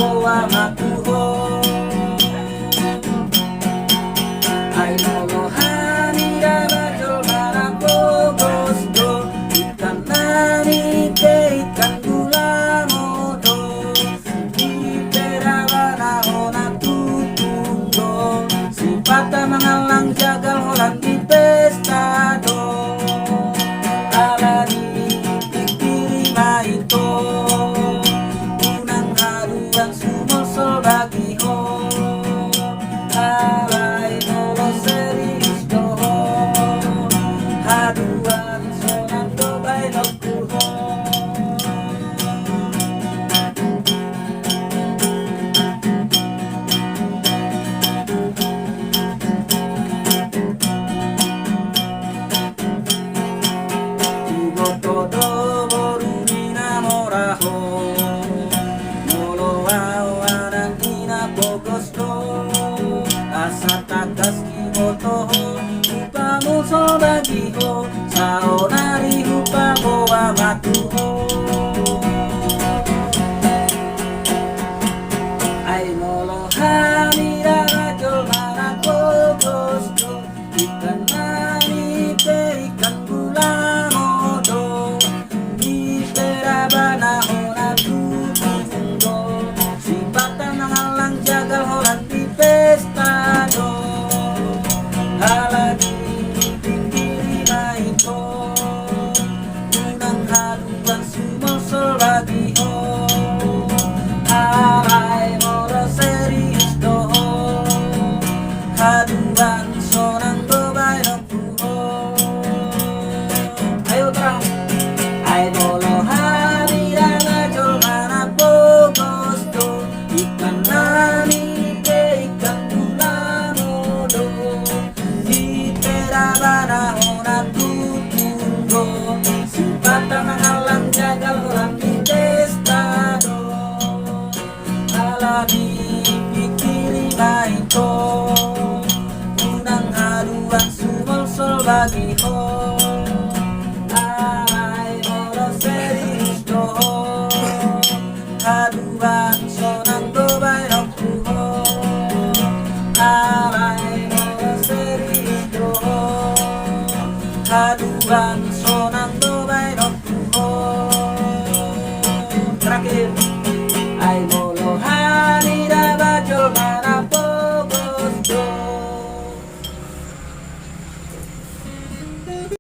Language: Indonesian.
boa makuho. Ay nolo hanira bajol marapo gosto, ikan nani ke ikan gula modo, di perawana hona tutunggo, simpata mengalang jagal holan di pestado. Alani pikiri maito, unang haruan sumosol bagi ho. Alay nolo serius doho, haduan sonan dobay nokkuho. Todo boru minamoraho, molo awanan ina pogosto, asa takas kimotoho, upamu sobagiho, saonari upamo wa matuho. Ay molo hamira rajol marapo gosto, ikan mani pe ikan gula modo, di perabana hona tutunggo, simpata mengalang jagal holan di pestado. Halagi pinggiri maito, unang haluan sumosol bagi ho. Alay moro serius doho, haduan sonang dobay nokkuho. Ayo terang. Ay nolo harira ngajol marapo gosto, ikan nani ke ikan gula modo, di perabana hona tutunggo, simpata mengalang jagal holan di pestado. Alani pikiri maito, unang haruan sumosol bagi ho. Alay moro serius doho, haduan sonan dobay nokkuho. Alay moro serius doho, haduan